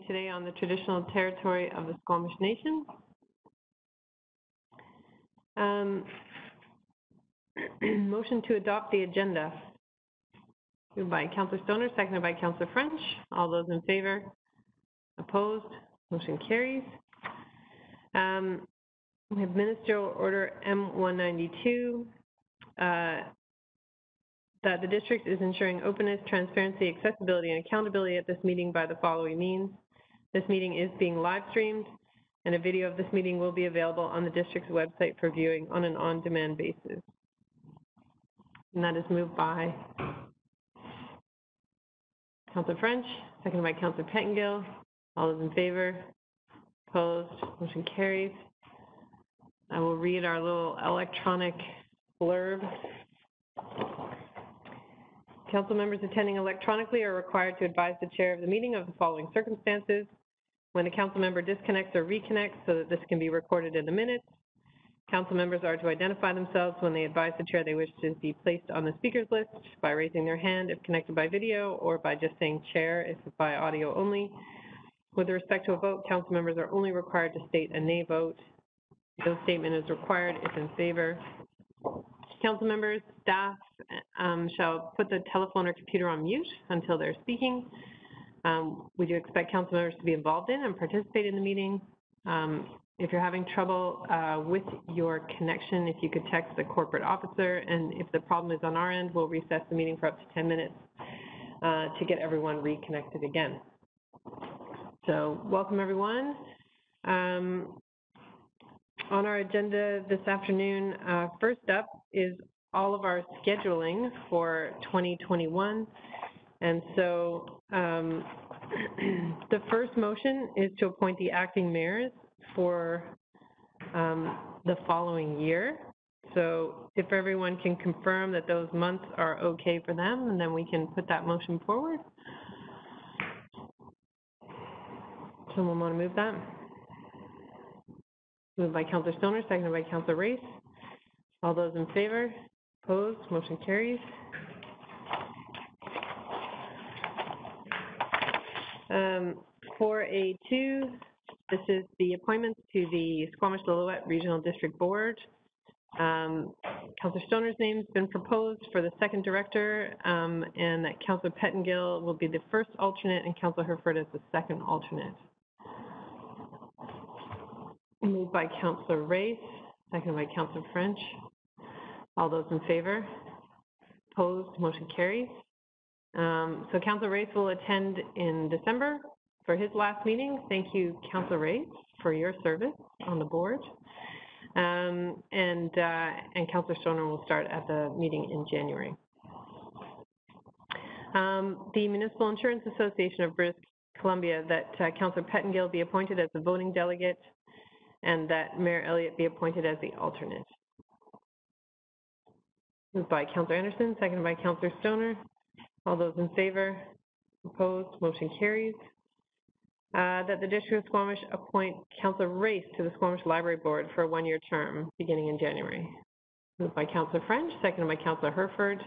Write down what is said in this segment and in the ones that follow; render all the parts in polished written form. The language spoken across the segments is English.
Today on the traditional territory of the Squamish Nation. Motion to adopt the agenda. Moved by Councillor Stoner, seconded by Councillor French. All those in favor? Opposed? Motion carries. We have Ministerial Order M192. That the district is ensuring openness, transparency, accessibility, and accountability at this meeting by the following means. This meeting is being live streamed, and a video of this meeting will be available on the district's website for viewing on an on-demand basis. And that is moved by Councillor French, seconded by Councillor Pettingill. All those in favor? Opposed? Motion carries. I will read our little electronic blurb. Council members attending electronically are required to advise the chair of the meeting of the following circumstances. When a council member disconnects or reconnects so that this can be recorded in the minutes, council members are to identify themselves when they advise the chair they wish to be placed on the speakers list by raising their hand if connected by video, or by just saying chair if by audio only. With respect to a vote, council members are only required to state a nay vote. No statement is required if in favor. Council members, staff shall put the telephone or computer on mute until they're speaking. We do expect council members to be involved in and participate in the meeting. If you're having trouble with your connection, if you could text the corporate officer, and if the problem is on our end, we'll recess the meeting for up to 10 minutes to get everyone reconnected again. So welcome everyone. On our agenda this afternoon, first up is all of our scheduling for 2021. And so the first motion is to appoint the acting mayors for the following year. So if everyone can confirm that those months are okay for them, and then we can put that motion forward. Someone want to move that? Moved by Councillor Stoner, seconded by Councillor Race. All those in favor? Opposed? Motion carries. For A2, this is the appointments to the Squamish-Lillooet Regional District Board. Councillor Stoner's name has been proposed for the second director, and that Councillor Pettingill will be the first alternate and Councillor Herford as the second alternate. Moved by Councillor Race, seconded by Councillor French. All those in favor? Opposed? Motion carries. So Councillor Race will attend in December for his last meeting. Thank you, Councillor Race, for your service on the board. And Councillor Stoner will start at the meeting in January. The Municipal Insurance Association of British Columbia, that Councillor Pettingill be appointed as the voting delegate, and that Mayor Elliott be appointed as the alternate. Moved by Councillor Anderson, seconded by Councillor Stoner. All those in favor? Opposed? Motion carries. That the District of Squamish appoint Councillor Race to the Squamish Library Board for a one-year term beginning in January. Moved by Councillor French, seconded by Councillor Herford.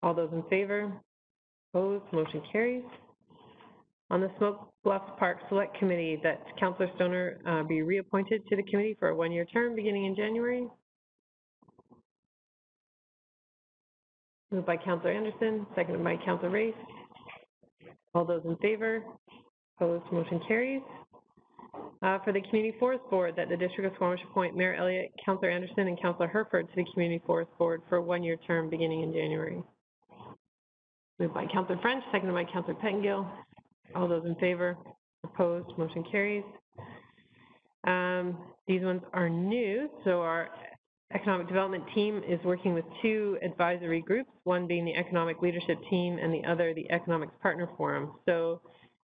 All those in favor? Opposed? Motion carries. On the Smoke Bluffs Park Select Committee, that Councillor Stoner be reappointed to the committee for a one-year term beginning in January. Moved by Councillor Anderson, seconded by Councillor Race. All those in favor? Opposed? Motion carries. For the Community Forest Board, that the District of Squamish appoint Mayor Elliott, Councillor Anderson, and Councillor Herford to the Community Forest Board for a one-year term beginning in January. Moved by Councillor French, seconded by Councillor Pettingill. All those in favor? Opposed? Motion carries. These ones are new, so our Economic Development Team is working with two advisory groups, one being the Economic Leadership Team and the other the Economics Partner Forum. So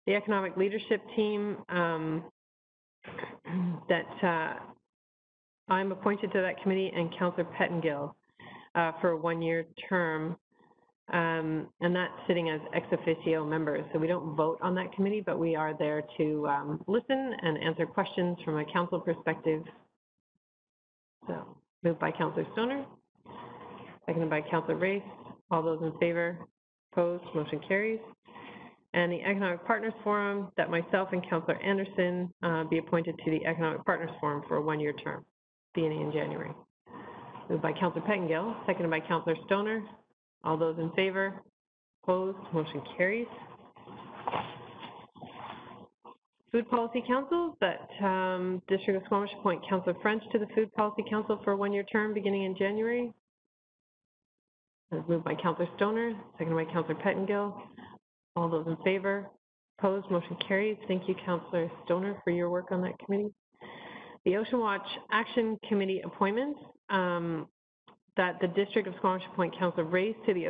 the Economic Leadership Team, that I'm appointed to that committee, and Councillor Pettingill for a one-year term. And that's sitting as ex officio members. So we don't vote on that committee, but we are there to listen and answer questions from a council perspective. So moved by Councillor Stoner, seconded by Councillor Race. All those in favor? Opposed? Motion carries. And the Economic Partners Forum, that myself and Councillor Anderson be appointed to the Economic Partners Forum for a one-year term, beginning in January. Moved by Councillor Pettingill, seconded by Councillor Stoner. All those in favor? Opposed? Motion carries. Food Policy Council, that District of Squamish appoint Councillor French to the Food Policy Council for a one-year term beginning in January. That's moved by Councillor Stoner, seconded by Councillor Pettingill. All those in favor? Opposed? Motion carries. Thank you, Councillor Stoner, for your work on that committee. The Ocean Watch Action Committee appointments, that the District of Squamish appoint Councillor Race to the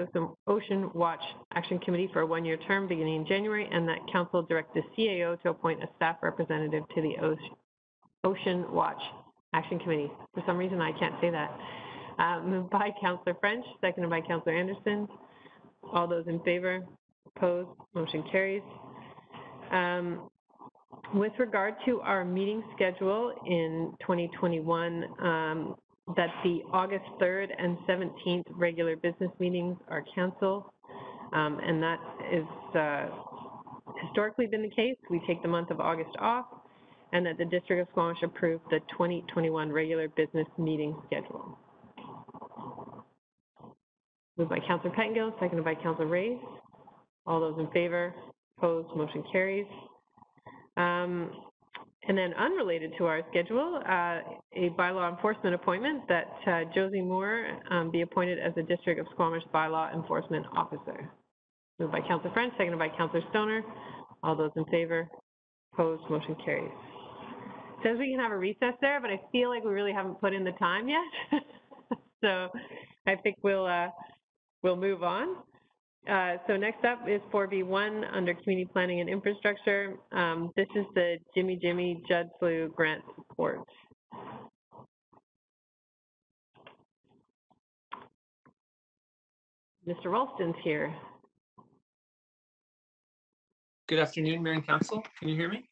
Ocean Watch Action Committee for a one-year term beginning in January, and that Council direct the CAO to appoint a staff representative to the Ocean Watch Action Committee. For some reason, I can't say that. Moved by Councillor French, seconded by Councillor Anderson. All those in favor? Opposed? Motion carries. With regard to our meeting schedule in 2021, that the August 3rd and 17th regular business meetings are canceled, and that is historically been the case. We take the month of August off, and that the District of Squamish approved the 2021 regular business meeting schedule. Moved by Councillor Pettingill, seconded by Councillor Race. All those in favor? Opposed? Motion carries. And then unrelated to our schedule, a bylaw enforcement appointment that Josie Moore be appointed as the District of Squamish Bylaw Enforcement Officer. Moved by Councillor French, seconded by Councillor Stoner. All those in favor? Opposed? Motion carries. Says we can have a recess there, but I feel like we really haven't put in the time yet. So I think we'll move on. So next up is 4B1 under Community Planning and Infrastructure. This is the Jimmy Judd Slough grant support. Mr. Ralston's here. Good afternoon, Mayor and Council. Can you hear me?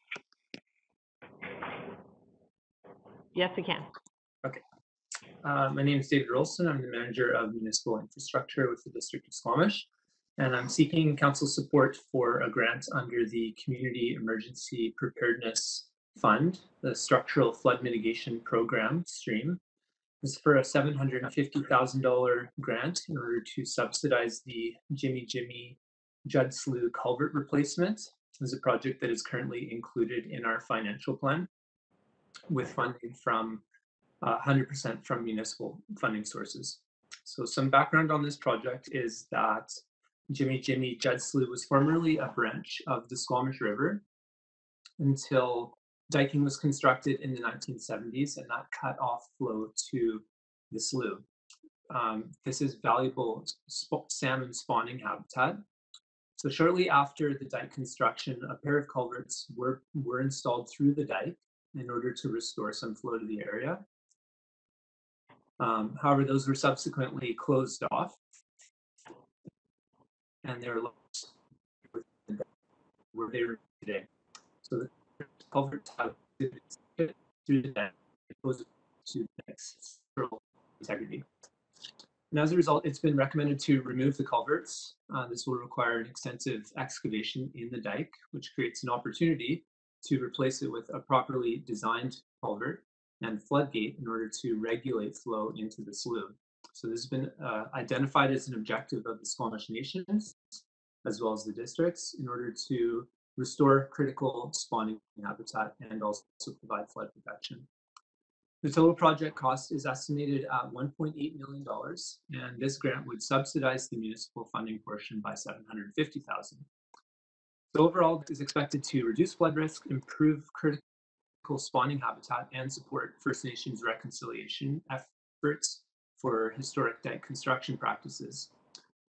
Yes, we can. Okay. My name is David Ralston. I'm the Manager of Municipal Infrastructure with the District of Squamish, and I'm seeking Council support for a grant under the Community Emergency Preparedness Fund, the Structural Flood Mitigation Program stream. This is for a $750,000 grant in order to subsidize the Jimmy Judd Slough culvert replacement. This is a project that is currently included in our financial plan with funding from 100% from municipal funding sources. So some background on this project is that Jimmy Judd Slough was formerly a branch of the Squamish River until diking was constructed in the 1970s, and that cut off flow to the slough. This is valuable salmon spawning habitat. So shortly after the dike construction, a pair of culverts were installed through the dike in order to restore some flow to the area. However, those were subsequently closed off, and they're lost where they are today. So the culvert through the dike goes to the next integrity. And as a result, it's been recommended to remove the culverts. This will require an extensive excavation in the dike, which creates an opportunity to replace it with a properly designed culvert and floodgate in order to regulate flow into the slough. So this has been identified as an objective of the Squamish Nations, as well as the districts, in order to restore critical spawning habitat and also provide flood protection. The total project cost is estimated at $1.8 million, and this grant would subsidize the municipal funding portion by $750,000. So overall, it is expected to reduce flood risk, improve critical spawning habitat, and support First Nations reconciliation efforts for historic dike construction practices.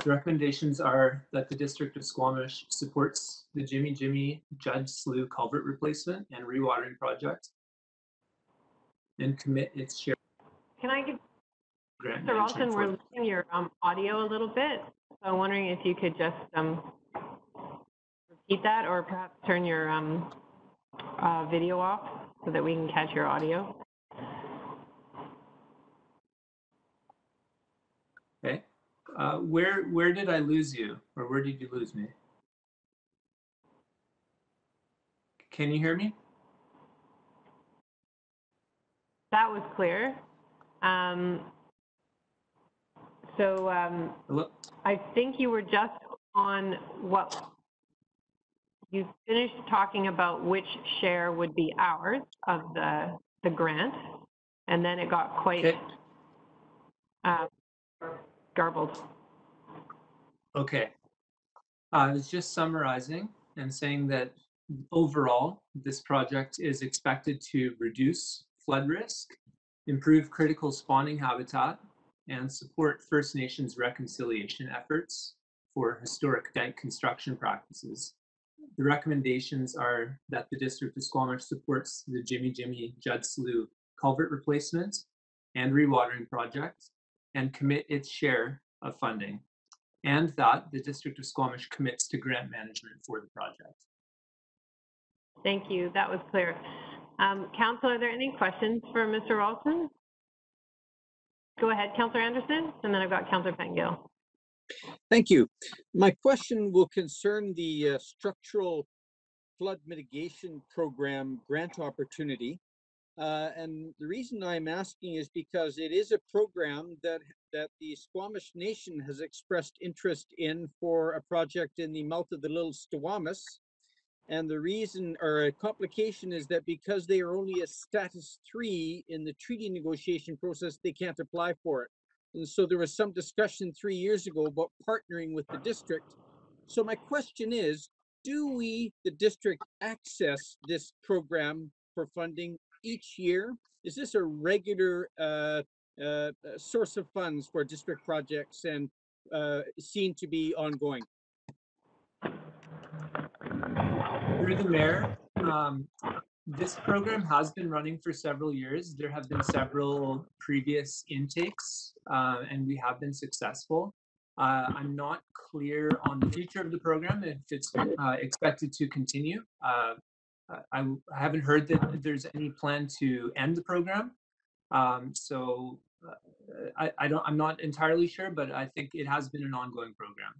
The recommendations are that the District of Squamish supports the Jimmy Judd Slough culvert replacement and rewatering project, and commit its share. Can I give Mr. Ralston, we're losing your audio a little bit, so I'm wondering if you could just repeat that, or perhaps turn your video off so that we can catch your audio. Okay. Where did I lose you, or where did you lose me? Can you hear me? That was clear. Hello? I think you were just on what you finished talking about, which share would be ours of the grant, and then it got quite Okay. garbled. Okay. I was just summarizing and saying that overall, this project is expected to reduce flood risk, improve critical spawning habitat, and support First Nations reconciliation efforts for historic dike construction practices. The recommendations are that the District of Squamish supports the Jimmy Judd Slough culvert replacement and rewatering project and commit its share of funding, and that the District of Squamish commits to grant management for the project. Thank you. That was clear. Councillor, are there any questions for Mr. Ralston? Go ahead, Councillor Anderson, and then I've got Councillor Pettingill. Thank you. My question will concern the structural flood mitigation program grant opportunity. And the reason I'm asking is because it is a program that the Squamish Nation has expressed interest in for a project in the mouth of the Little Squamish. And the reason or a complication is that because they are only a status 3 in the treaty negotiation process, they can't apply for it. And so there was some discussion 3 years ago about partnering with the district. So my question is, do we, the district, access this program for funding each year? Is this a regular source of funds for district projects and seen to be ongoing? Through the mayor, this program has been running for several years. There have been several previous intakes, and we have been successful. I'm not clear on the future of the program, if it's expected to continue. I haven't heard that there's any plan to end the program. I'm not entirely sure, but I think it has been an ongoing program.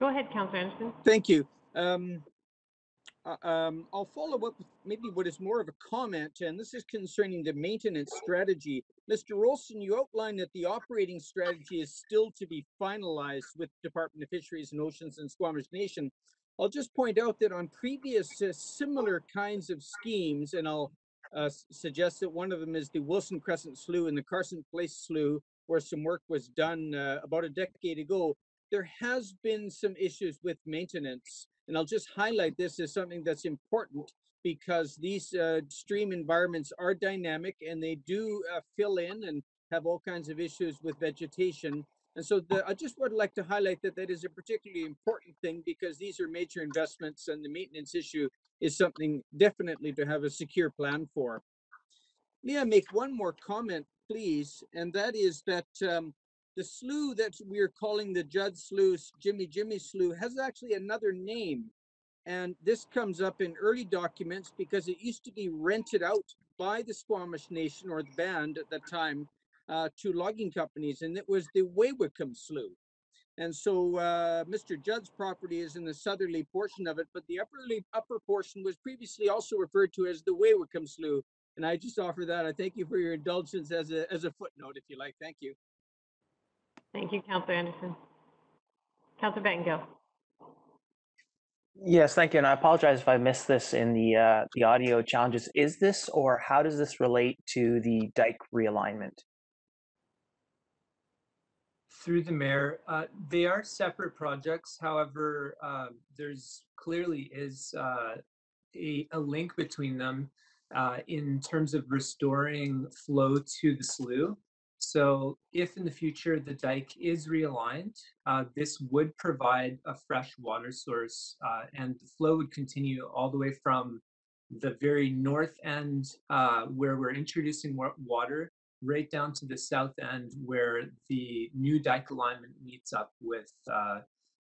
Go ahead, Councillor Anderson. Thank you. I'll follow up with maybe what is more of a comment, and this is concerning the maintenance strategy. Mr. Rolston, you outlined that the operating strategy is still to be finalized with Department of Fisheries and Oceans and Squamish Nation. I'll just point out that on previous similar kinds of schemes, and I'll suggest that one of them is the Wilson Crescent Slough and the Carson Place Slough, where some work was done about a decade ago, there has been some issues with maintenance. And I'll just highlight this as something that's important because these stream environments are dynamic and they do fill in and have all kinds of issues with vegetation. And so I just would like to highlight that that is a particularly important thing because these are major investments and the maintenance issue is something definitely to have a secure plan for. May I make one more comment, please? And that is that the slough that we are calling the Judd Slough, Jimmy Slough, has actually another name. And this comes up in early documents because it used to be rented out by the Squamish Nation or the band at that time to logging companies, and it was the Waywickham Slough. And so Mr. Judd's property is in the southerly portion of it, but the upper portion was previously also referred to as the Waywickham Slough. And I just offer that. I thank you for your indulgence as a footnote, if you like. Thank you. Thank you, Councillor Anderson. Councillor Pettingill. Yes, thank you. And I apologize if I missed this in the audio challenges. Is this, or how does this relate to the dike realignment? Through the mayor, they are separate projects. However, there's clearly is a link between them in terms of restoring flow to the slough. So if in the future the dike is realigned, this would provide a fresh water source and the flow would continue all the way from the very north end where we're introducing water right down to the south end where the new dike alignment meets up with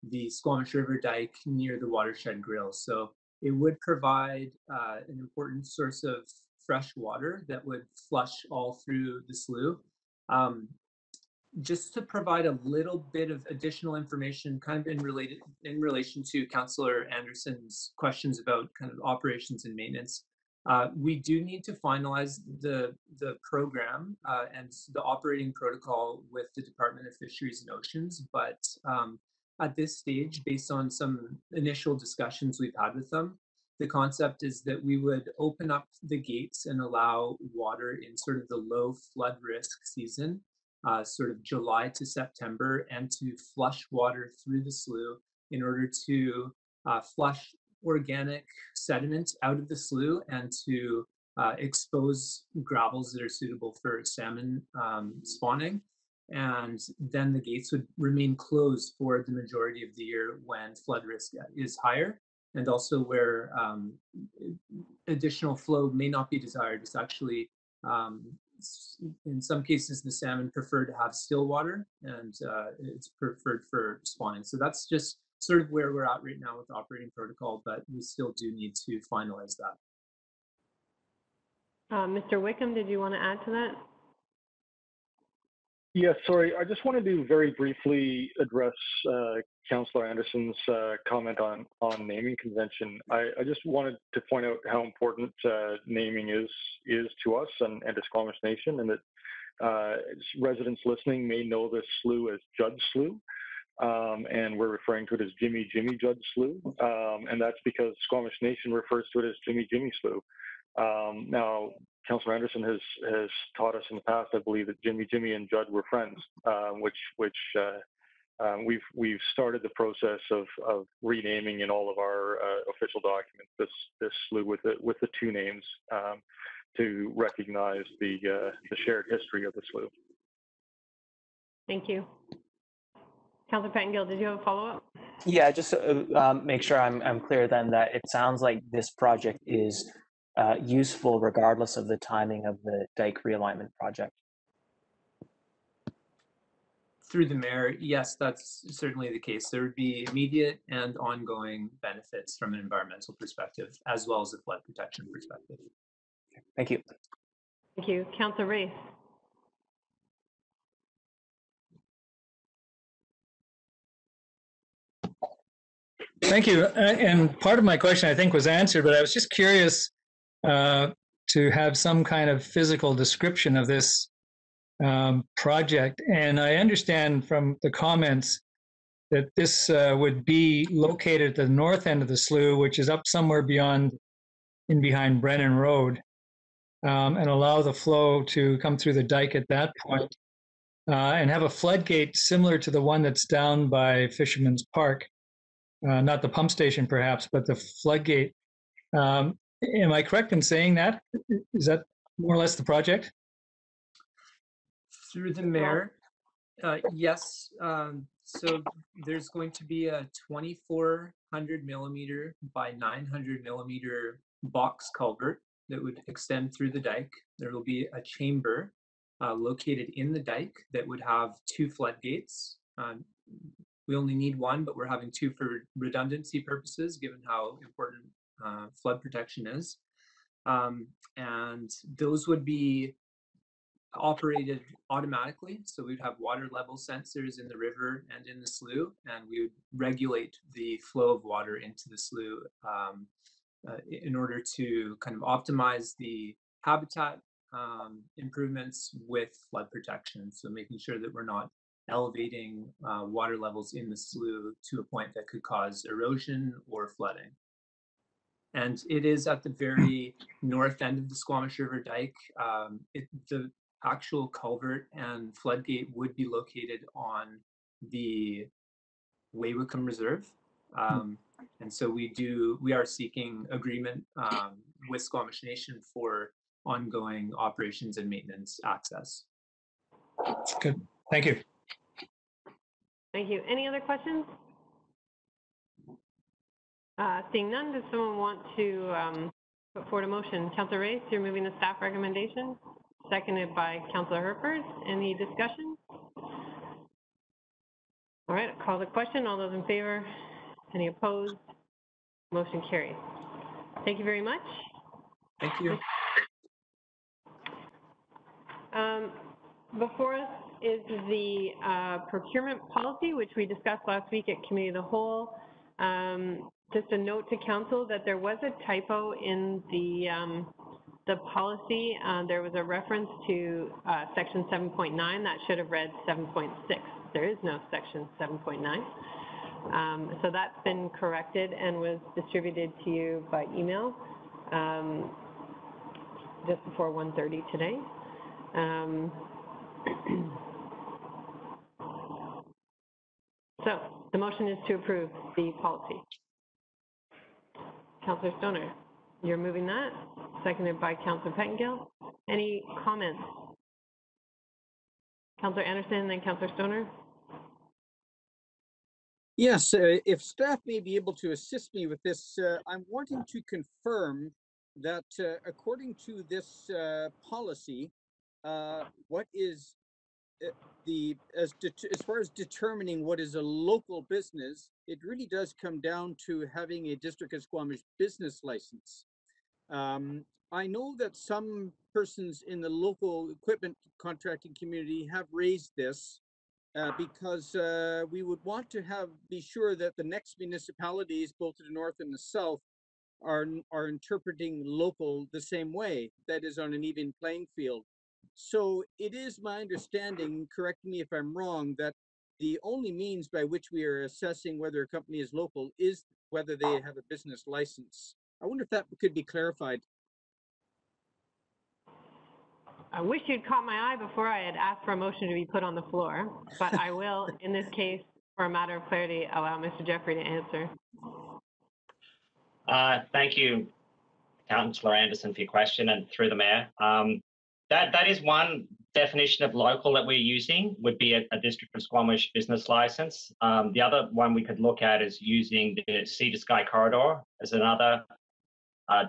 the Squamish River dike near the watershed grill. So it would provide an important source of fresh water that would flush all through the slough. just to provide a little bit of additional information, kind of in relation to Councillor Anderson's questions about kind of operations and maintenance. We do need to finalize the program and the operating protocol with the Department of Fisheries and Oceans, but at this stage, based on some initial discussions we've had with them, the concept is that we would open up the gates and allow water in sort of the low flood risk season, sort of July to September, and to flush water through the slough in order to flush organic sediment out of the slough and to expose gravels that are suitable for salmon spawning. And then the gates would remain closed for the majority of the year when flood risk is higher, and also where additional flow may not be desired. It's actually, in some cases, the salmon prefer to have still water, and it's preferred for spawning. So that's just sort of where we're at right now with the operating protocol, but we still do need to finalize that. Mr. Wickham, did you want to add to that? Yes, sorry. I just wanted to very briefly address Councillor Anderson's comment on naming convention. I just wanted to point out how important naming is to us and to Squamish Nation, and that residents listening may know this slough as Judd Slough, and we're referring to it as Jimmy Judd Slough, and that's because Squamish Nation refers to it as Jimmy Slough. Now, Councillor Anderson has taught us in the past, I believe, that Jimmy and Judd were friends, which we've started the process of renaming in all of our official documents this slough with the two names to recognize the shared history of the slough. Thank you. Councillor Pettingill, did you have a follow-up? Yeah, just to make sure I'm clear then that it sounds like this project is useful regardless of the timing of the dike realignment project. Through the mayor, yes, that's certainly the case. There would be immediate and ongoing benefits from an environmental perspective, as well as a flood protection perspective. Thank you. Thank you. Councillor Race. Thank you. And part of my question, I think, was answered, but I was just curious to have some kind of physical description of this project. And I understand from the comments that this would be located at the north end of the slough, which is up somewhere behind Brennan Road, and allow the flow to come through the dike at that point, and have a floodgate similar to the one that's down by Fisherman's Park. Not the pump station, perhaps, but the floodgate. Am I correct in saying that? Is that more or less the project? Through the mayor, yes. So there's going to be a 2,400 millimeter by 900 millimeter box culvert that would extend through the dike. There will be a chamber located in the dike that would have two floodgates. We only need one, but we're having two for redundancy purposes, given how important flood protection is. And those would be operated automatically. So we'd have water level sensors in the river and in the slough, and we would regulate the flow of water into the slough in order to kind of optimize the habitat improvements with flood protection. So making sure that we're not elevating water levels in the slough to a point that could cause erosion or flooding. And it is at the very north end of the Squamish River Dike. The actual culvert and floodgate would be located on the Wewicombe Reserve. And so we are seeking agreement with Squamish Nation for ongoing operations and maintenance access. Good. Thank you. Thank you. Any other questions? Seeing none, does someone want to put forward a motion? Councillor Race, you're moving the staff recommendation, seconded by Councillor Herford. Any discussion? All right, I'll call the question. All those in favor? Any opposed? Motion carries. Thank you very much. Thank you. Before us, is the procurement policy, which we discussed last week at Committee of the Whole. Just a note to council that there was a typo in the policy. There was a reference to section 7.9 that should have read 7.6. There is no section 7.9. So that's been corrected and was distributed to you by email just before 1:30 today. So the motion is to approve the policy. Councillor Stoner, you're moving that, seconded by Councillor Pettingill. Any comments? Councillor Anderson, then Councillor Stoner. Yes, if staff may be able to assist me with this, I'm wanting to confirm that according to this policy, what is as far as determining what is a local business, it really does come down to having a District of Squamish business license. I know that some persons in the local equipment contracting community have raised this because we would want to be sure that the next municipalities, both to the north and the south, are interpreting local the same way, that is on an even playing field. So it is my understanding, correct me if I'm wrong, that the only means by which we are assessing whether a company is local is whether they have a business license. I wonder if that could be clarified. I wish you'd caught my eye before I had asked for a motion to be put on the floor, but I will, in this case, for a matter of clarity, allow Mr. Jeffrey to answer. Thank you, Councillor Anderson, for your question, and through the Mayor. That is one definition of local that we're using, would be a District of Squamish business license. The other one we could look at is using the Sea to Sky corridor as another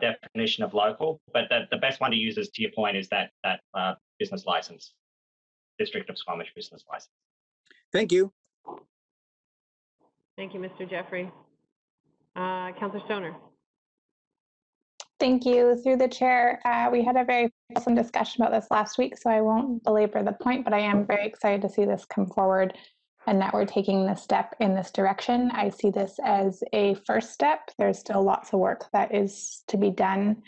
definition of local, but the best one to use, is, to your point, is that business license, District of Squamish business license. Thank you. Thank you, Mr. Jeffrey. Councillor Stoner. Thank you. Through the chair, we had a very awesome discussion about this last week, so I won't belabor the point, but I am very excited to see this come forward and that we're taking this step in this direction. I see this as a first step. There's still lots of work that is to be done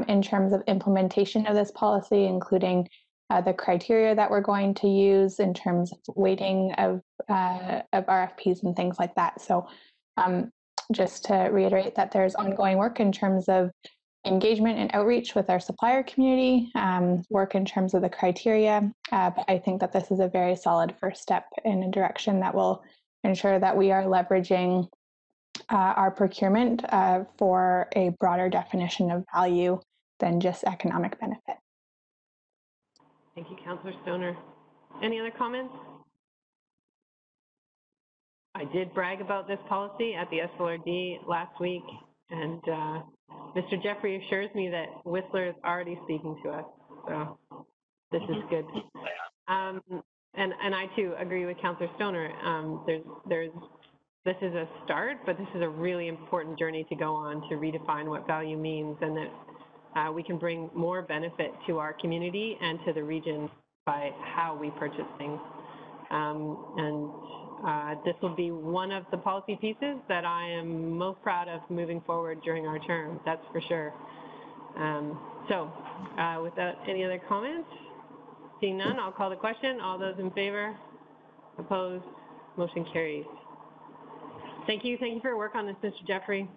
in terms of implementation of this policy, including the criteria that we're going to use in terms of weighting of RFPs and things like that. So just to reiterate that there's ongoing work in terms of engagement and outreach with our supplier community, work in terms of the criteria. But I think that this is a very solid first step in a direction that will ensure that we are leveraging our procurement for a broader definition of value than just economic benefit. Thank you, Councillor Stoner. Any other comments? I did brag about this policy at the SLRD last week, and Mr. Jeffrey assures me that Whistler is already speaking to us, so this is good. And I too agree with Councillor Stoner. This is a start, but this is a really important journey to go on to redefine what value means, and that we can bring more benefit to our community and to the region by how we purchase things. This will be one of the policy pieces that I am most proud of moving forward during our term, that's for sure. Without any other comments, seeing none, I'll call the question. All those in favor? Opposed? Motion carries. Thank you for your work on this, Mr. Jeffrey.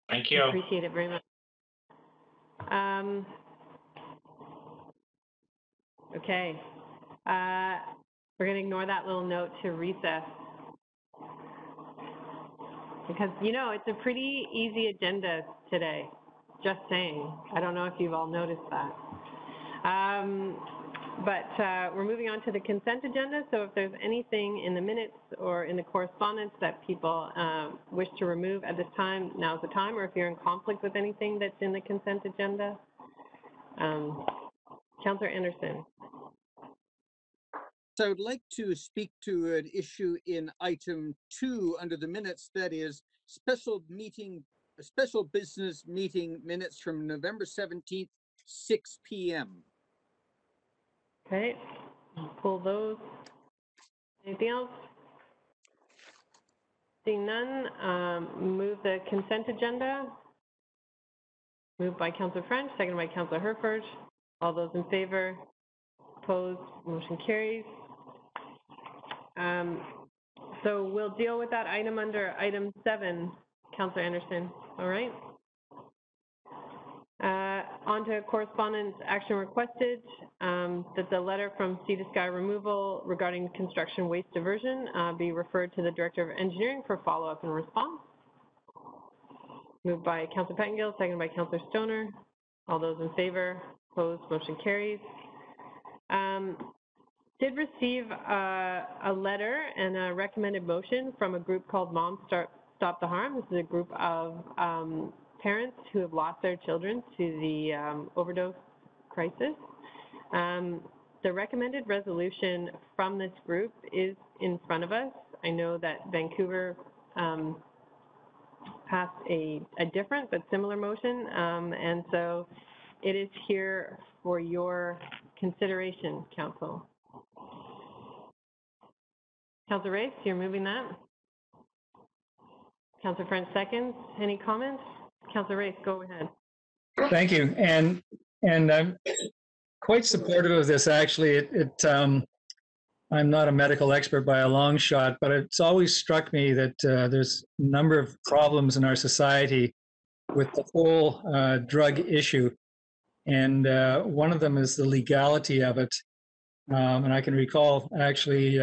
Thank you. I appreciate it very much. Okay. We're going to ignore that little note to recess. Because, you know, it's a pretty easy agenda today. Just saying. I don't know if you've all noticed that. We're moving on to the consent agenda. So if there's anything in the minutes or in the correspondence that people wish to remove at this time, now's the time. Or if you're in conflict with anything that's in the consent agenda. Councillor Anderson. So I would like to speak to an issue in item 2 under the minutes, that is special business meeting minutes from November 17th, 6 p.m. Okay. Pull those. Anything else? Seeing none, move the consent agenda. Moved by Councillor French, seconded by Councillor Herford. All those in favor? Opposed? Motion carries. So we'll deal with that item under item 7, Councillor Anderson. All right. On to correspondence action requested. That the letter from Sea to Sky Removal regarding construction waste diversion be referred to the Director of Engineering for follow-up and response. Moved by Councillor Pettingill, seconded by Councillor Stoner. All those in favor? Opposed? Motion carries. Did receive a letter and a recommended motion from a group called Moms Stop the Harm. This is a group of parents who have lost their children to the overdose crisis. The recommended resolution from this group is in front of us. I know that Vancouver passed a different but similar motion, and so it is here for your consideration, Council. Councillor Race, you're moving that. Councillor French seconds. Any comments? Councillor Race, go ahead. Thank you. And I'm quite supportive of this, actually. I'm not a medical expert by a long shot, but it's always struck me that there's a number of problems in our society with the whole drug issue. And one of them is the legality of it. And I can recall actually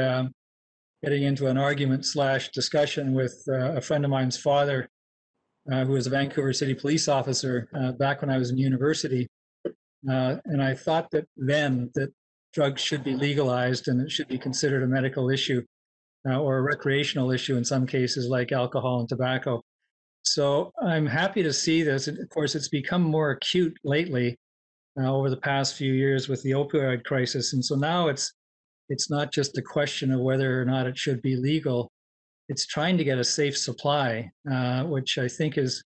getting into an argument / discussion with a friend of mine's father, who was a Vancouver City police officer back when I was in university. And I thought that then that drugs should be legalized and it should be considered a medical issue or a recreational issue in some cases like alcohol and tobacco. So I'm happy to see this. Of course, it's become more acute lately over the past few years with the opioid crisis. And so now it's not just a question of whether or not it should be legal. It's trying to get a safe supply, which I think is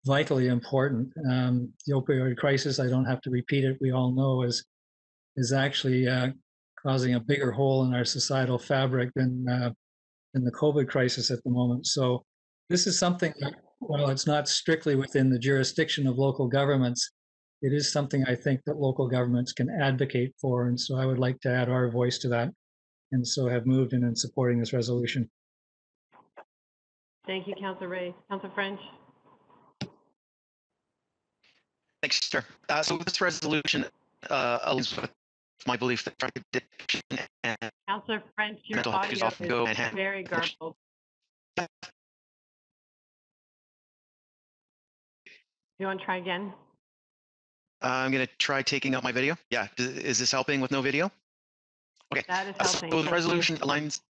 vitally important. The opioid crisis, I don't have to repeat it, we all know is actually causing a bigger hole in our societal fabric than the COVID crisis at the moment. So this is something that, while it's not strictly within the jurisdiction of local governments, it is something I think that local governments can advocate for. And so I would like to add our voice to that, and so have moved in supporting this resolution. Thank you, Councillor Race. Councillor French. Thanks, Chair. So this resolution aligns with my belief that drug addiction and Councillor French, your mental health issues audio often go is hand in hand. very garbled. You want to try again? I'm going to try taking out my video. Yeah, is this helping with no video? Okay. That is helping. So the resolution aligns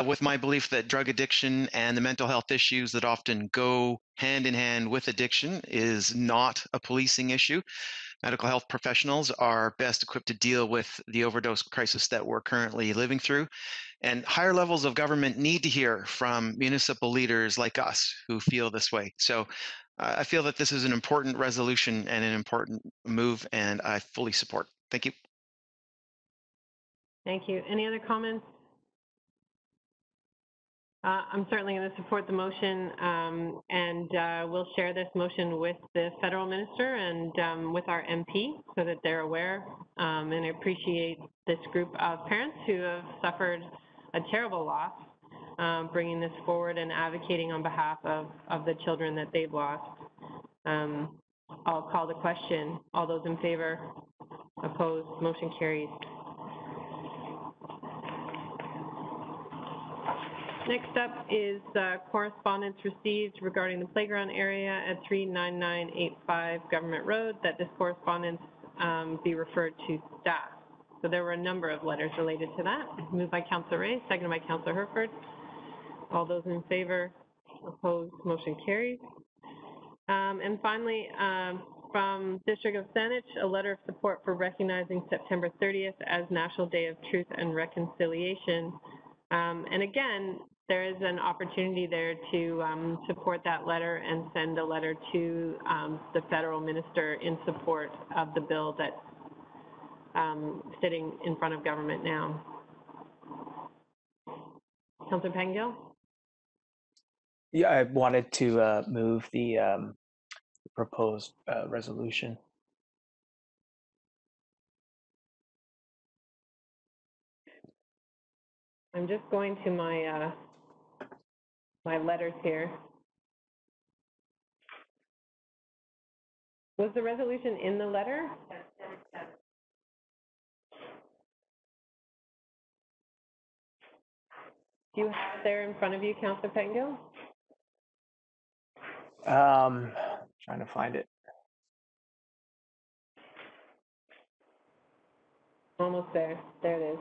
with my belief that drug addiction and the mental health issues that often go hand in hand with addiction is not a policing issue. Medical health professionals are best equipped to deal with the overdose crisis that we're currently living through. And higher levels of government need to hear from municipal leaders like us who feel this way. So I feel that this is an important resolution and an important move, and I fully support. Thank you. Thank you. Any other comments? I'm certainly going to support the motion, and we'll share this motion with the federal minister and with our MP so that they're aware. And I appreciate this group of parents who have suffered a terrible loss, bringing this forward and advocating on behalf of the children that they've lost. I'll call the question. All those in favor? Opposed? Motion carries. Next up is correspondence received regarding the playground area at 39985 Government Road, that this correspondence be referred to staff. So there were a number of letters related to that. Moved by Councillor Race, seconded by Councillor Herford. All those in favor? Opposed? Motion carries. And finally, from District of Squamish, a letter of support for recognizing September 30th as National Day of Truth and Reconciliation. And again, there is an opportunity there to support that letter and send a letter to the federal minister in support of the bill that's sitting in front of government now. Councillor Pettingill? Yeah, I wanted to move the proposed resolution. I'm just going to my my letters here. Was the resolution in the letter? Do you have it there in front of you, Councillor Pettingill? Trying to find it. Almost there. There it is.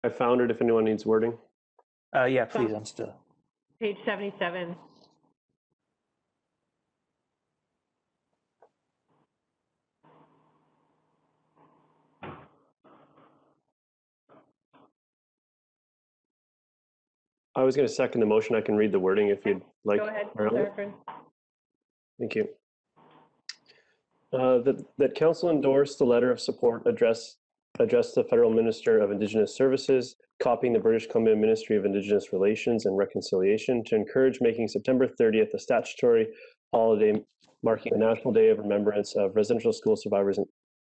I found it if anyone needs wording. Yeah, please, I'm still. Page 77. I was going to second the motion. I can read the wording if you'd like. Go ahead, Marilyn. Councillor. Thank you. That council endorse the letter of support addressed to the Federal Minister of Indigenous Services, copying the British Columbia Ministry of Indigenous Relations and Reconciliation to encourage making September 30th a statutory holiday marking a national day of remembrance of residential school survivors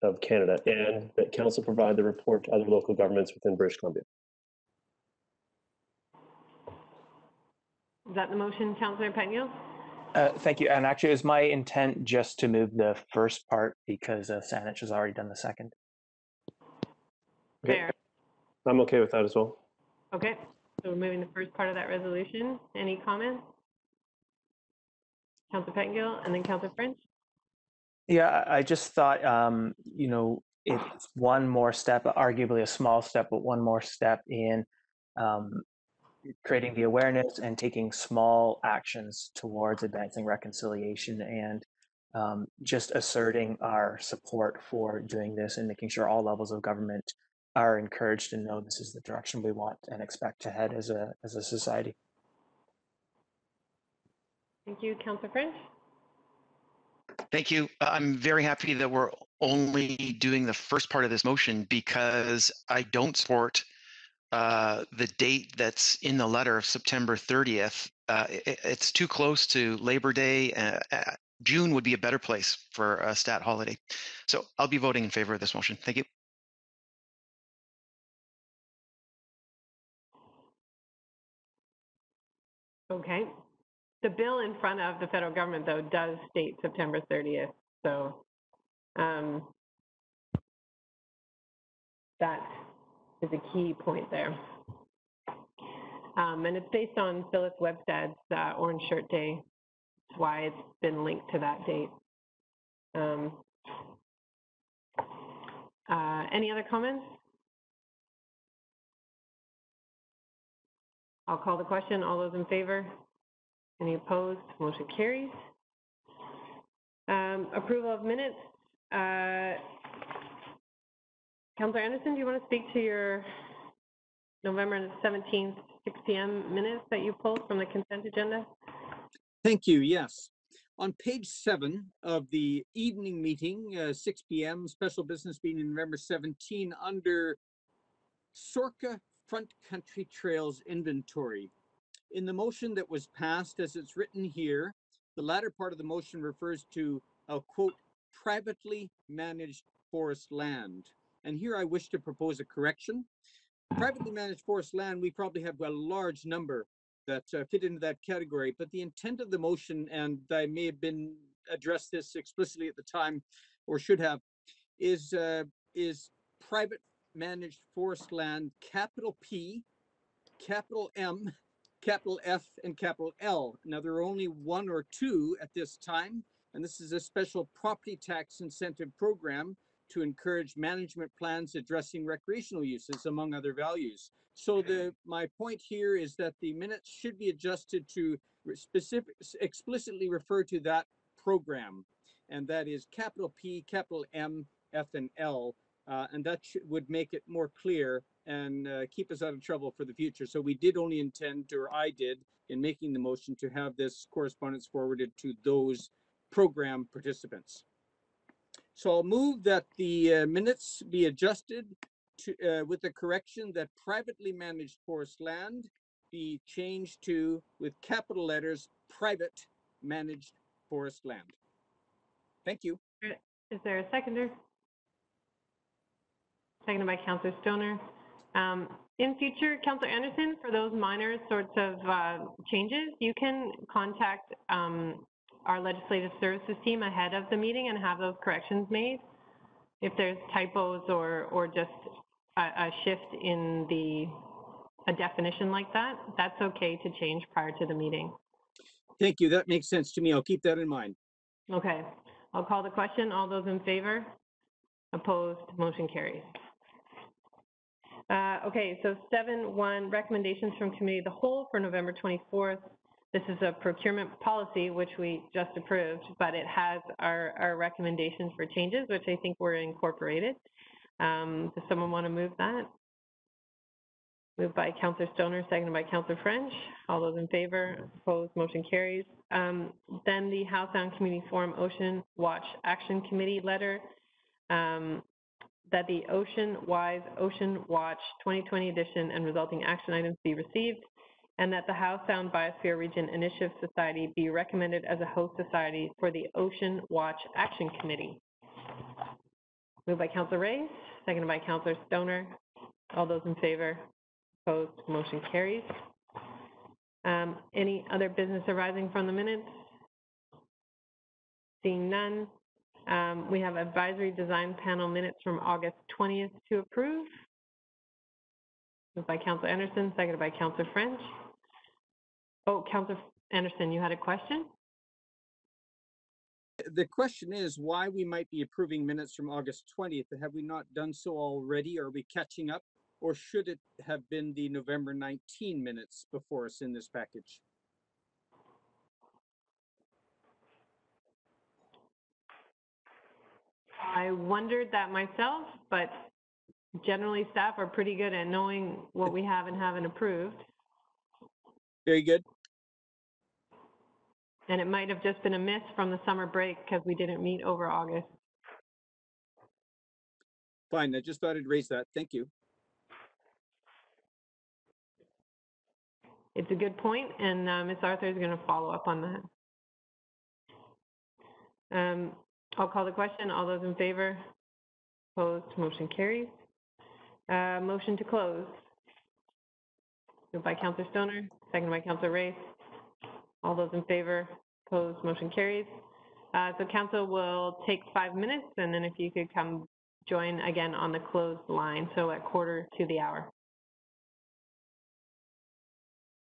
of Canada, and that council provide the report to other local governments within British Columbia. Is that the motion, Councillor Pettingill? Thank you. And actually, it was my intent just to move the first part because Saanich has already done the second. Okay. Fair. I'm okay with that as well. Okay, so we're moving the first part of that resolution. Any comments? Councillor Pettingill and then Councillor French? Yeah, I just thought, you know, it's one more step, arguably a small step, but one more step in creating the awareness and taking small actions towards advancing reconciliation and just asserting our support for doing this and making sure all levels of government are encouraged to know this is the direction we want and expect to head as a society. Thank you, Councillor French. Thank you. I'm very happy that we're only doing the first part of this motion because I don't support the date that's in the letter of September 30th. It's too close to Labor Day. June would be a better place for a stat holiday. So I'll be voting in favor of this motion. Thank you. Okay. The bill in front of the federal government, though, does state September 30th. So that is a key point there. And it's based on Phyllis Webstad's Orange Shirt Day. That's why it's been linked to that date. Any other comments? I'll call the question. All those in favor? Any opposed? Motion carries. Approval of minutes. Councillor Anderson, do you want to speak to your November 17th, 6 p.m. minutes that you pulled from the consent agenda? Thank you. Yes. On page 7 of the evening meeting, 6 p.m. special business meeting November 17, under Sorka Front Country Trails inventory. In the motion that was passed as it's written here, the latter part of the motion refers to a quote, privately managed forest land. And here I wish to propose a correction. Privately managed forest land, we probably have a large number that fit into that category, but the intent of the motion, and I may have been addressed this explicitly at the time, or should have, is private managed forest land, capital P, capital M, capital F, and capital L. Now, there are only one or two at this time, and this is a special property tax incentive program to encourage management plans addressing recreational uses, among other values. So my point here is that the minutes should be adjusted to explicitly refer to that program, and that is capital P, capital M, F, and L, and that would make it more clear and keep us out of trouble for the future. So we did only intend, or I did, in making the motion to have this correspondence forwarded to those program participants. So I'll move that the minutes be adjusted to, with the correction that privately managed forest land be changed to, with capital letters, private managed forest land. Thank you. Is there a seconder? Seconded by Councillor Stoner. In future, Councillor Anderson, for those minor sorts of changes, you can contact our legislative services team ahead of the meeting and have those corrections made. If there's typos or just a shift in a definition like that, that's okay to change prior to the meeting. Thank you. That makes sense to me. I'll keep that in mind. Okay. I'll call the question. All those in favor? Opposed? Motion carries. Okay, so 7.1, recommendations from Committee of the Whole for November 24th. This is a procurement policy, which we just approved, but it has our recommendations for changes, which I think were incorporated. Does someone want to move that? Moved by Councillor Stoner, seconded by Councillor French. All those in favor? Opposed? Motion carries. Then the Howe Sound Community Forum Ocean Watch Action Committee letter. That the Ocean Wise Ocean Watch 2020 edition and resulting action items be received, and that the Howe Sound Biosphere Region Initiative Society be recommended as a host society for the Ocean Watch Action Committee. Moved by Councillor Race, seconded by Councillor Stoner. All those in favor? Opposed? Motion carries. Any other business arising from the minutes? Seeing none. We have advisory design panel minutes from August 20th to approve. Moved by Councillor Anderson, seconded by Councillor French. Oh, Councillor Anderson, you had a question? The question is why we might be approving minutes from August 20th. Have we not done so already? Are we catching up? Or should it have been the November 19 minutes before us in this package? I wondered that myself, but generally staff are pretty good at knowing what we have and haven't approved. Very good. And it might have just been a miss from the summer break because we didn't meet over August. Fine, I just thought I'd raise that. Thank you. It's a good point, and Ms. Arthur is going to follow up on that. I'll call the question. All those in favor? Opposed? Motion carries. Motion to close. Moved by Councillor Stoner, seconded by Councillor Race. All those in favor? Opposed? Motion carries. So Council will take 5 minutes, and then if you could come join again on the closed line, so at 1:45 to the hour.